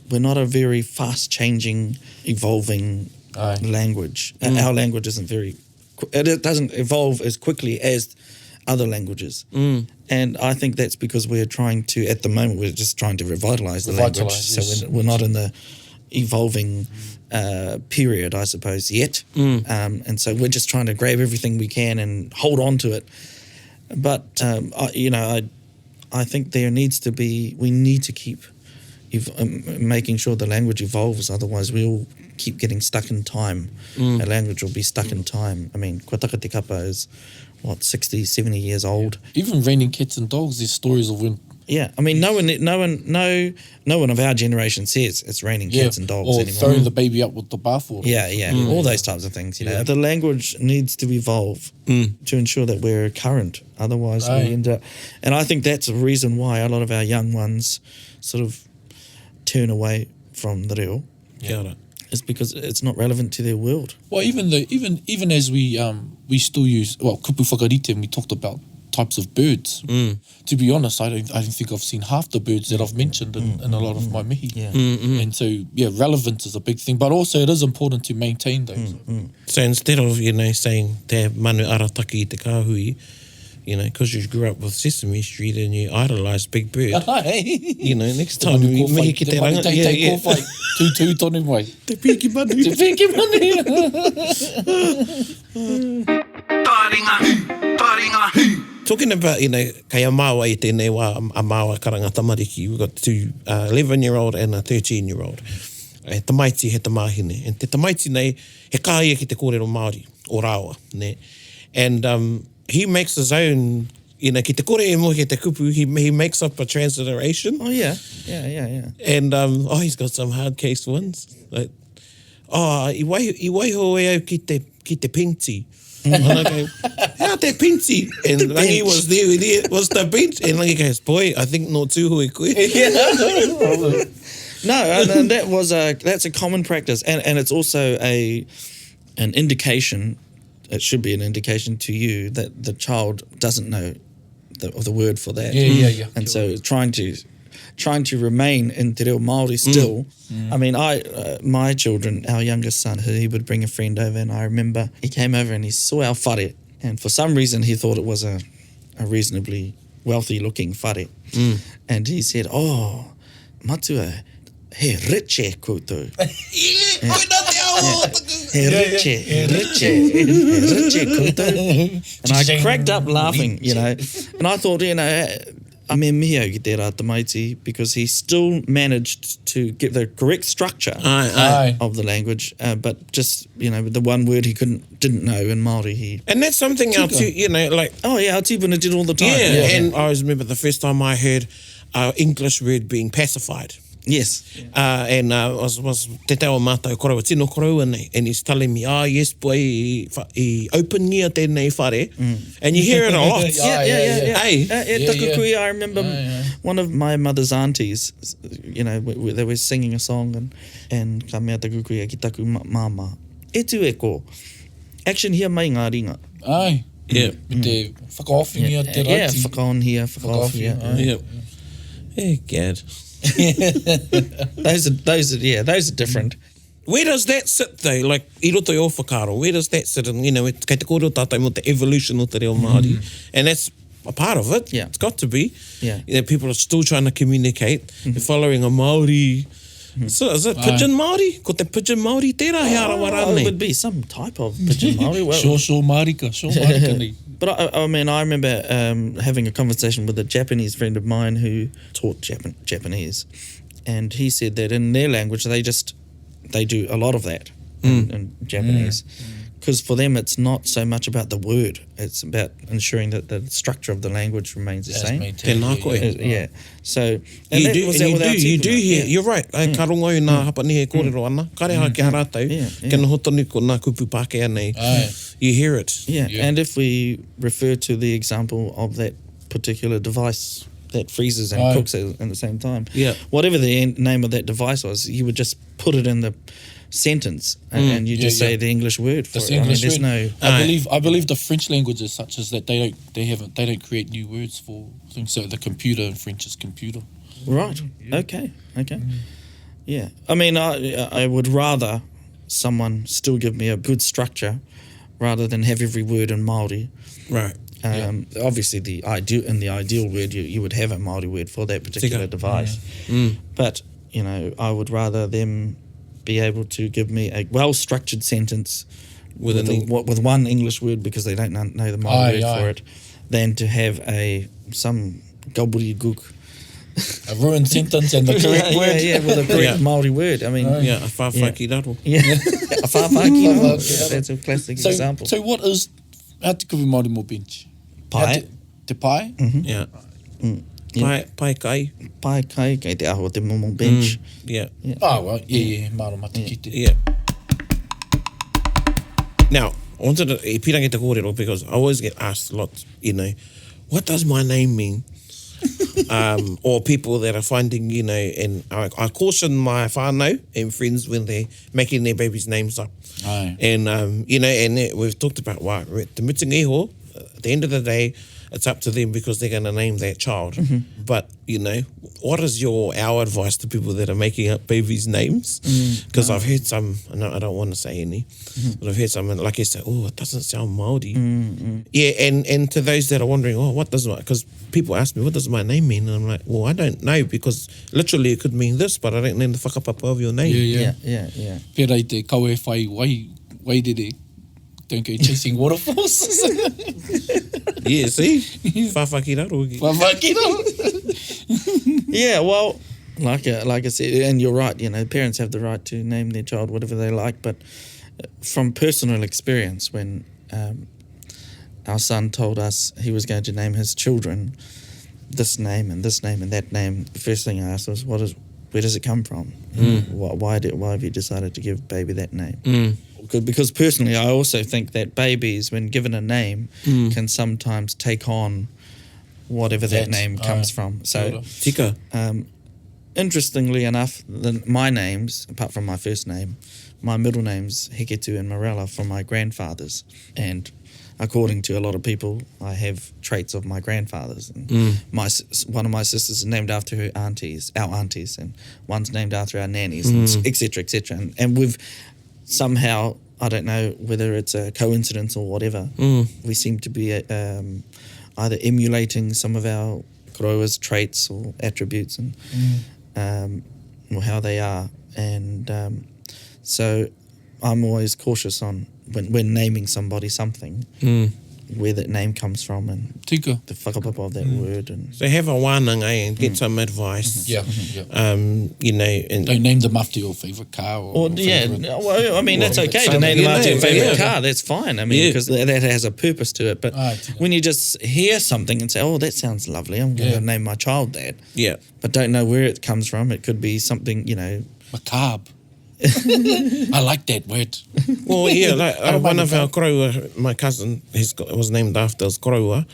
we're not a very fast-changing, evolving Aye. language. Our language isn't it doesn't evolve as quickly as other languages. And I think that's because we're trying to, at the moment, we're just trying to revitalise the language. Revitalise, yes. So we're not in the evolving period, I suppose, yet. And so we're just trying to grab everything we can and hold on to it. But, I think we need to keep making sure the language evolves, otherwise we'll keep getting stuck in time. A language will be stuck in time. I mean, Kotaka Te Kapa is, 60, 70 years old. Even Raining Cats and Dogs, there's stories of when... Yeah, I mean, no one of our generation says it's raining cats and dogs or anymore. throwing the baby up with the bathwater. Yeah, all those types of things. You know, the language needs to evolve to ensure that we're current. Otherwise, we end up. And I think that's a reason why a lot of our young ones sort of turn away from the reo. Yeah. It's because it's not relevant to their world. Well, even as we still use kupu whakarite, and we talked about types of birds. To be honest, I don't think I've seen half the birds that I've mentioned in a lot of my mihi. And so relevance is a big thing, but also it is important to maintain those. So instead of, saying te manu arataki i te kāhui, because you grew up with Sesame Street and you idolised Big Bird, next time you mihi ki te ranga. Te kōwhai, tū tonu mai. Te piki manu. Te piki manu. Taringa. Talking about, kai a māua i tēnei wā a māua karanga tamariki. We've got two 11-year-old and a 13-year-old. E tamaiti he tamahine. And te tamaiti nei, he kāia ki te kōrero Māori, o rāua. Ne? And he makes his own, ki te kore e mo ki te kupu, he makes up a transliteration. Oh, yeah. And he's got some hard case ones. Like, i waiho e au ki te pinti. And I go, how te pinti? And Rangi was there, was the bench. And Rangi goes, boy, I think no tūhui koe. No, and that's a common practice. And it's also an indication, it should be an indication to you that the child doesn't know the word for that. Yeah. And so trying to remain in te reo Māori still. I mean, my children, our youngest son, he would bring a friend over, and I remember he came over and he saw our whare, and for some reason he thought it was a reasonably wealthy-looking whare. And he said, matua, he riche koutou. He riche koutou. And I cracked up laughing, and I thought, I me mihi ki te rā tamaiti, because he still managed to get the correct structure of the language, but just, the one word he didn't know in Māori. And that's something our like... Oh, yeah, our tūpuna did all the time. Yeah, and I always remember the first time I heard English word being pacified. Yes. And was te teo mātou korau, tino korau nei, and he's telling me, yes, boy, I open ngia tēnei whare, and you hear it a lot. Yeah. Takukui, I remember one of my mother's aunties, they were singing a song, and ka mea takukui ki taku māma. E tu e ko, action here mai ngā ringa. Ai. Yeah. Te whakaofingia te raiti. Yeah, whakaonhia, whakaofingia. Yeah. Hey, Gad. Those are different. Where does that sit though? Like, I roto i o whakaro, where does that sit in, kei te kōrero tātai mo te evolution o te reo Māori, and that's a part of it. Yeah. It's got to be. Yeah. People are still trying to communicate. They're following a Māori. So is it Pidgin Māori? Ko te Pidgin Māori tērā he arawa rānei? It would be some type of Pidgin Māori. Well, Sure Marika ni. But I mean, I remember having a conversation with a Japanese friend of mine who taught Japanese, and he said that in their language they do a lot of that in Japanese, because for them it's not so much about the word; it's about ensuring that the structure of the language remains the same. Tēnā koe. Yeah. So you do hear. You're right. Ka rongo i nā hapa ni he kōrero ana. Kareha ki harātau. Kena hotonu ko nā kupu Pākehā nei. You hear it. Yeah, and if we refer to the example of that particular device that freezes and cooks at the same time, whatever the name of that device was, you would just put it in the sentence and you just say the English word for it. English word. No. I believe the French language is such as that they don't create new words for things. So the computer in French is computer. Right. Okay. Yeah. I mean, I would rather someone still give me a good structure rather than have every word in Māori. Right. Obviously, in the ideal word, you would have a Māori word for that particular device. But, I would rather them be able to give me a well-structured sentence With with one English word because they don't know the Māori word for it, than to have some gobbledygook. A ruined sentence and the correct word. Yeah, with a correct Māori word. I mean, a whawhakiraro. Yeah, a whawhakiraro. That's a classic example. So what is, how te kupu Māori mo bench? Pai. Te pai? Yeah. Pai kai. Pai kai, kei te aho te momo bench. Yeah. Oh, well, yeah, māro mati ki te. Yeah. Now, I wanted to, e pirangi te kōrero, because I always get asked a lot, what does my name mean? Or people that are finding, and I caution my whānau and friends when they're making their babies' names up. Aye. And, and we've talked about, te mutinga iho, at the end of the day, it's up to them because they're going to name that child. But, what is our advice to people that are making up babies' names? Because I've heard some, I don't want to say any, but I've heard some, like you say, it doesn't sound Māori. Yeah, and to those that are wondering, what does my, because people ask me, what does my name mean? And I'm like, well, I don't know, because literally it could mean this, but I don't know the whakapapa of your name. Yeah. Pera I te kaue whai wairere. Don't go chasing waterfalls. Yeah, see? Whawhakiraro. Yeah, well, like I said, and you're right, parents have the right to name their child whatever they like, but from personal experience, when our son told us he was going to name his children this name and this name and that name, the first thing I asked was, where does it come from? Why have you decided to give baby that name? Because personally, I also think that babies, when given a name, can sometimes take on whatever that name comes from. So, Tika. Interestingly enough, my names, apart from my first name, my middle names, Heketu and Morella, from my grandfathers. And according to a lot of people, I have traits of my grandfathers. And one of my sisters is named after our aunties, and one's named after our nannies, et cetera, et cetera. And we've somehow, I don't know whether it's a coincidence or whatever, we seem to be either emulating some of our koroa's traits or attributes and or how they are. And so I'm always cautious on when naming somebody something, where that name comes from and Tika. the whakapapa of that word. And So have a wānanga and get some advice. Yeah. And Don't name them after your favourite car. Or favourite. Well, I mean, that's okay to name them after your favourite car. That's fine. I mean, because that has a purpose to it. But when you just hear something and say, that sounds lovely, I'm going to name my child that. Yeah. But don't know where it comes from. It could be something, Macabre. I like that word. Well, yeah, like one of our koroua, my cousin, was named after us koroua.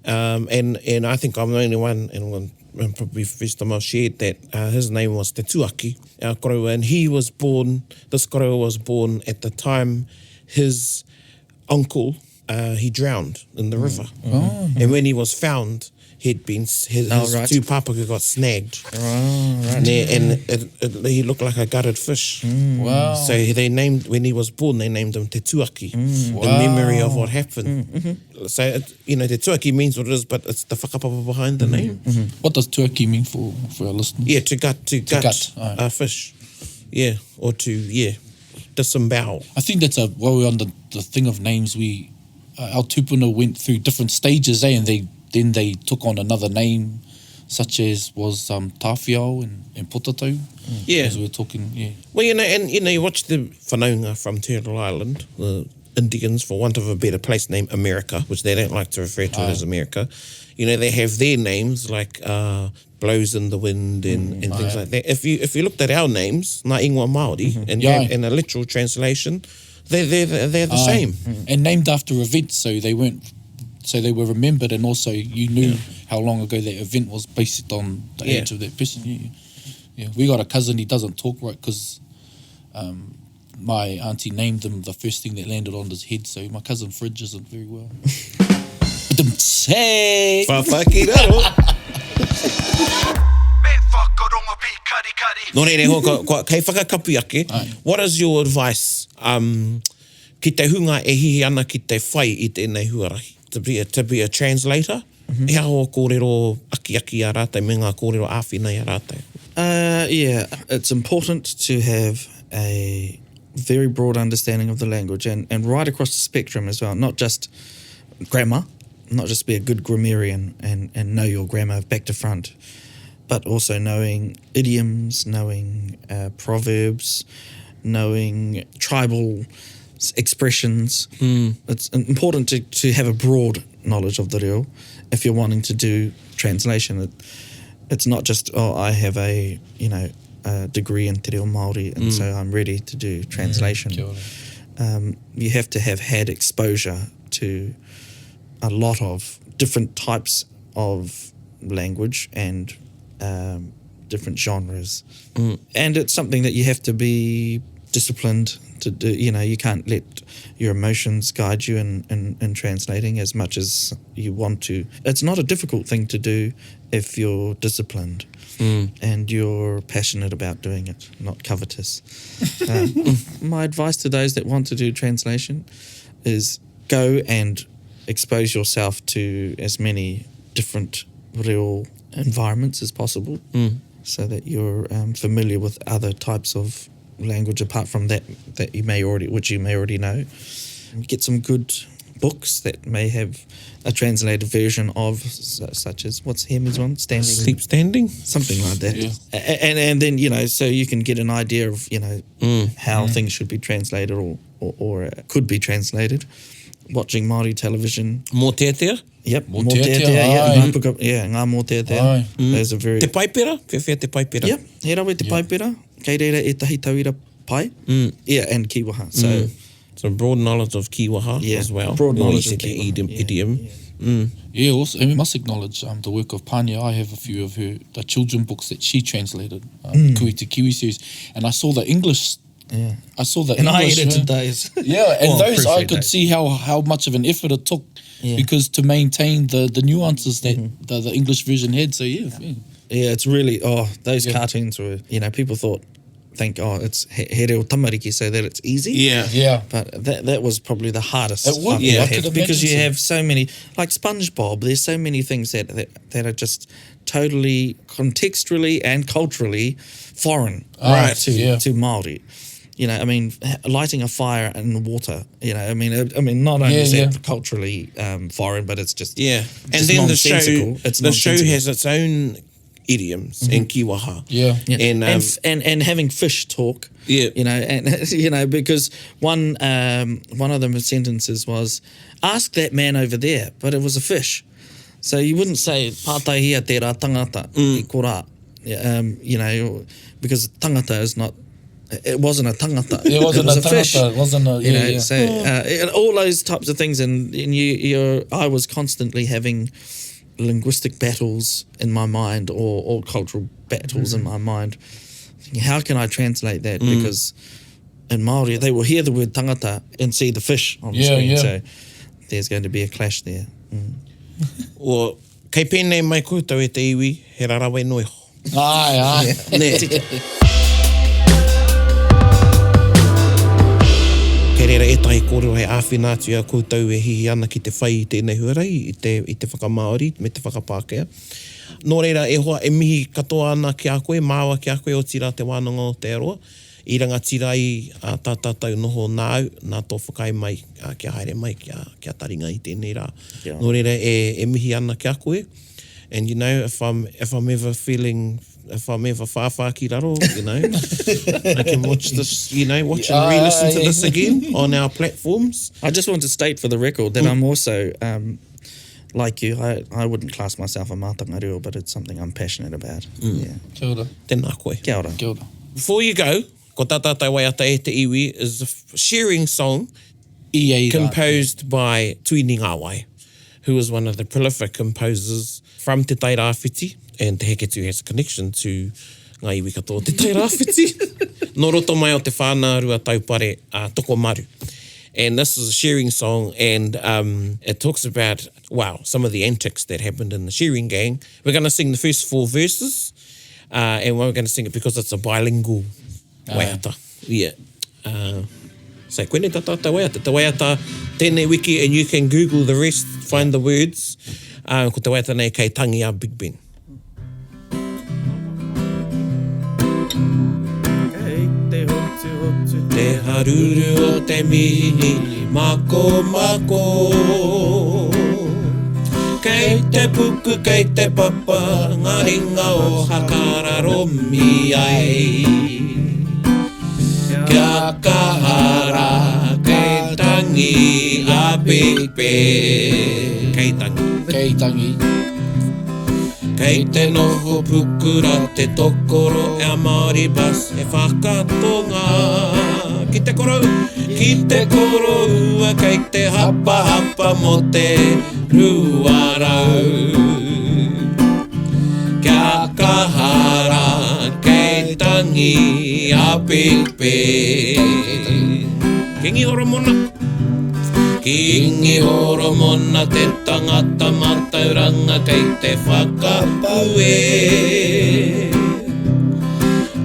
And I think I'm the only one, and probably first time I've shared that, his name was Te Tuaki, our koroua, and this koroua was born at the time his uncle, he drowned in the river. And when he was found, he'd been, his two papaku got snagged. And he looked like a gutted fish. Wow. So when he was born, they named him Te Tuaki, in memory of what happened. So, Te Tuaki means what it is, but it's the whakapapa behind the name. What does tuaki mean for our listeners? Yeah, to gut a fish. Yeah, or to disembowel. I think that's while we're on the thing of names, our tupuna went through different stages, and then they took on another name, such as was Tawhiao and Potato. Yeah. As we were talking, Well, you watch the whanaunga from Turtle Island, the Indians, for want of a better place, named America, which they don't like to refer to it as America. They have their names like Blows in the Wind and things like that. If you looked at our names, Ngā Ingoa Māori, and in a literal translation, they're the same. And named after events, so they were remembered, and also you knew how long ago that event was based on the age of that person. Yeah. We got a cousin, he doesn't talk right because my auntie named him the first thing that landed on his head, so my cousin Fridge isn't very well. Hey! No reire, kei whakakapu ake, what is your advice ki te hunga e hihi ana ki te whai I tēnei huarahi? To be a translator? E aho kōrero aki a rātai, me ngā kōrero āwhina a rātai. It's important to have a very broad understanding of the language and right across the spectrum as well, not just grammar, not just be a good grammarian and know your grammar back to front, but also knowing idioms, knowing proverbs, knowing tribal expressions. It's important to have a broad knowledge of the reo if you're wanting to do translation. It's not just, I have a degree in te reo Māori and so I'm ready to do translation. You have to have had exposure to a lot of different types of language and different genres. And it's something that you have to be disciplined to do. You can't let your emotions guide you in translating as much as you want to. It's not a difficult thing to do if you're disciplined and you're passionate about doing it, not covetous. My advice to those that want to do translation is go and expose yourself to as many different real environments as possible so that you're familiar with other types of language apart from that you may already know. Get some good books that may have a translated version of, such as what's Hemi's one? Sleep Standing? Something like that. And then, so you can get an idea of, how things should be translated or could be translated. Watching Māori television. Mō tētea? Yep, Mō mō tētea, tētea. Ngā mō tētea. Those are very... Te paipera? Whewhia te paipera? Yep, he rawe te paipera. Kei reira e tahi tauira pai. Yeah, and kiwaha. So broad knowledge of kiwaha as well. Broad knowledge of idiom. Yeah, also, and we must acknowledge the work of Pania. I have a few of the children books that she translated, Kui Te Kiwi series, and I saw the English. Yeah, I saw the and English. I edited those. Yeah, and those I appreciate could those. see how much of an effort it took because to maintain the nuances that the English version had. So yeah. It's really those cartoons were people think it's he reo tamariki so that it's easy. Yeah. But that was probably the hardest. It would, I've I ever could had, because imagine you so. have so many, like SpongeBob. There's so many things that are just totally contextually and culturally foreign to Māori. Lighting a fire in the water. Not only is it culturally foreign, but it's just And just then nonsensical. the show has its own idioms and kiwaha. And having fish talk. Because one of the sentences was, ask that man over there, but it was a fish. So you wouldn't say pātaihia tērā tangata I korā. Because tangata is not. It wasn't a tangata. It wasn't was a fish. tangata. It wasn't a So all those types of things, and I was constantly having linguistic battles in my mind, or cultural battles in my mind. Thinking, how can I translate that? Because in Māori, they will hear the word tangata and see the fish on the screen. So there's going to be a clash there. O kei pēnei mai koutou e te iwi, he rarawe noi ho. Ai. Kei reira e tahi kōrero hei āwhina atu a koutou e hihi ana ki te whai i tēnei huarai, i te whakamaori, me te whakapākea. Nō reira e hoa e mihi katoa ana ki a koe, māua ki a koe o tira te wānanga o te aroa. I ranga tirai a tātātou noho nāu, nā tō whakai mai, ki a haere mai, ki a taringa i tēnei rā. Yeah. Nō reira e mihi ana ki a koe. And if I'm ever whāwhā ki raro, I can watch this, watch and re-listen to this again on our platforms. I just want to state for the record that I'm also, like you, I wouldn't class myself a mātanga reo, but it's something I'm passionate about. Yeah. Kia ora. Tēnā koe. Kia ora. Kia ora. Before you go, ko tātātai waiata e te iwi is a sharing song composed by Tuini Ngāwai, who is one of the prolific composers from Te Tai Rāwhiti, and Te Heketu has a connection to ngā iwi katoa Te Tai Rāwhiti. Nō roto mai o te whānā rua taupare Toko Maru. And this is a sharing song, and it talks about, some of the antics that happened in the sharing gang. We're going to sing the first 4 verses, and we're going to sing it because it's a bilingual waiata. So koene tā tātou waiata. Te waiata tēnei wiki, and you can Google the rest, find the words. Ko te waiata nei kei tangi a Big Ben. Kei te Te haruru o te mihi, mako mako. Kei te puku, kei te papa, ngā ringa o Whakawhiti mi ai. Kia kahara, kei tangi a Big Ben. Kei tangi. Kei tangi. Kei te noho pukura te tokoro e a Māori bus e whakatonga. Ki te korou ua kei te hapa hapa mo te ruarau. Kia kahara kei tangi a Big Ben. Kingi horo mona. Kingi horo mona te tangata matauranga kei te whakapue.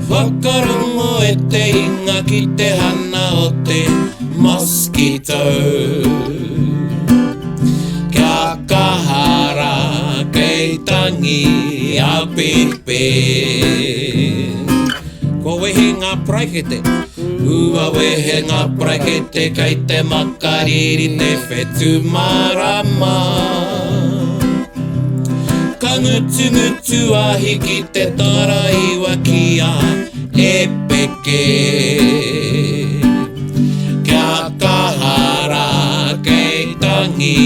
Whakarongo e te inga ki te hana o te mosquito. Kia kahara kei tangi a Big Ben. Ko wehe ngā praikete. Ua wehe ngā praikete kei te makariri te whetu marama. Ka ngutu ngutu ahi ki te taraiwa kia e peke. Kia kahara kei tangi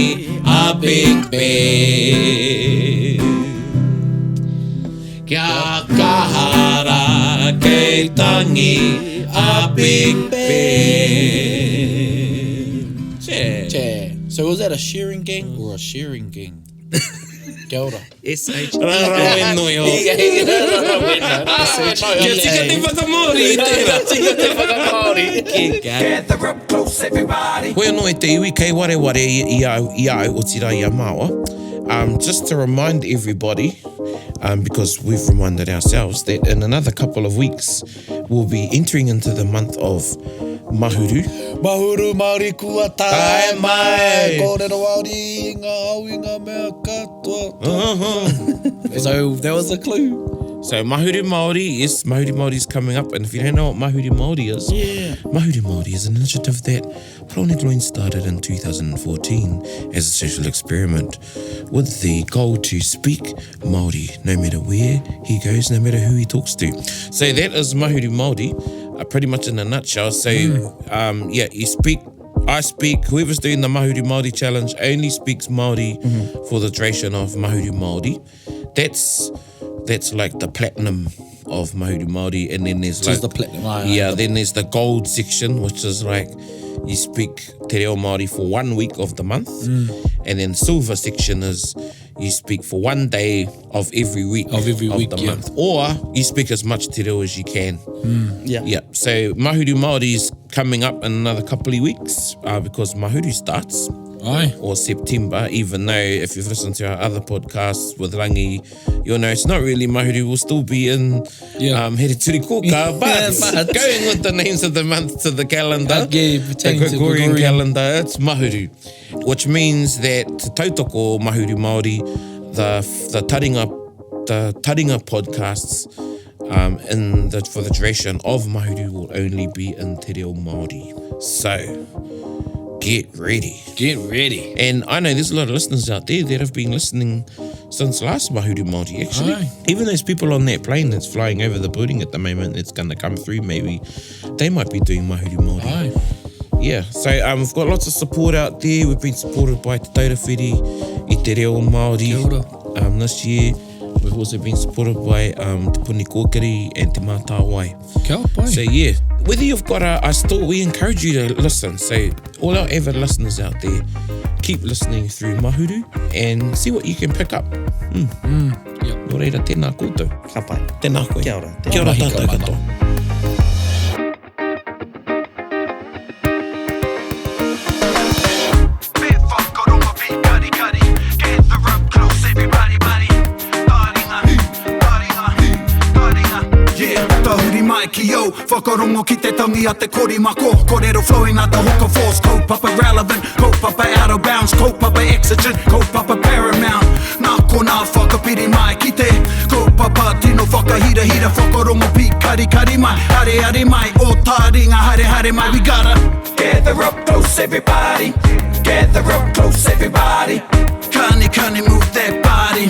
a Big Ben. Kia kahara kei tangi a Big Ben. Che. So was that a shearing gang or a shearing gang? Kia ora. S.H. Rarawenoi o. Kia tika te whakamori i tērā. Tika te whakamaori. Gather up close, everybody. Koe no e te iwi kei wareware i au o tira i a māua. Just to remind everybody, because we've reminded ourselves that in another couple of weeks, we'll be entering into the month of Mahuru. Mahuru Māori kua tae mai. Kōrero Māori, ngā au i ngā mea katoa. So that was a clue. So Mahuru Māori, yes, Mahuru Māori is coming up. And if you don't know what Mahuru Māori is, Mahuru Māori is an initiative that Praone Gloin started in 2014 as a social experiment with the goal to speak Māori no matter where he goes, no matter who he talks to. So that is Mahuru Māori, pretty much in a nutshell. So I speak, whoever's doing the Mahuru Māori challenge only speaks Māori for the duration of Mahuru Māori. That's like the platinum of Mahuru Māori, and then there's The platinum. then there's the gold section, which is like you speak te reo Māori for 1 week of the month, and then silver section is you speak for 1 day of every week of the month, or you speak as much te reo as you can. So Mahuru Māori is coming up in another couple of weeks because Mahuru starts. Aye. Or September, even though if you've listened to our other podcasts with Rangi, you'll know it's not really Mahuru, will still be in Here Turi Koka, but going with the names of the month to the calendar, the Gregorian calendar, it's Mahuru, which means that Te Tautoko Mahuru Māori, the Taringa podcasts for the duration of Mahuru will only be in Te Reo Māori. So get ready. Get ready. And I know there's a lot of listeners out there that have been listening since last Mahuru Māori, actually. Aye. Even those people on that plane that's flying over the building at the moment that's going to come through, maybe they might be doing Mahuru Māori. Aye. Yeah, so we've got lots of support out there. We've been supported by Te Taurawhiti, I Te Reo Māori. Kia ora. This year, we've also been supported by Te Puni Kōkiri and Te Mātāwai. Kia pai. So yeah, whether you've got we encourage you to listen. So all our avid listeners out there, keep listening through Mahuru and see what you can pick up. Nō reira, tēnā koutou. Ka pai. Tēnā koe. Kia ora. Kia ora Mahi tātou ka katoa. Bit whakaronga pi kari kari. Gather up close, everybody, buddy. Taringa. Yeah, tahuri mai ki o. Whakarongo ki te tangi a te korimako. Kōrero flowing out the hook of force. Kaupapa relevant, kaupapa out of bounds. Kaupapa exigent, kaupapa paramount. Nā ko nā whakapiri mai ki te kaupapa tino whakahira hira. Whakarongo pi kari. kari kari mai, hare hare mai, o Taringa, hare hare mai. We gotta gather up close, everybody. Gather up close, everybody. Kani kani move that body.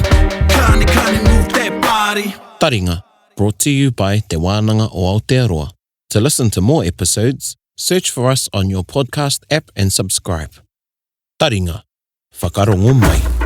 Kani kani move that body. Taringa, brought to you by Te Wānanga o Aotearoa. To listen to more episodes, search for us on your podcast app and subscribe. Taringa, whakarongo mai.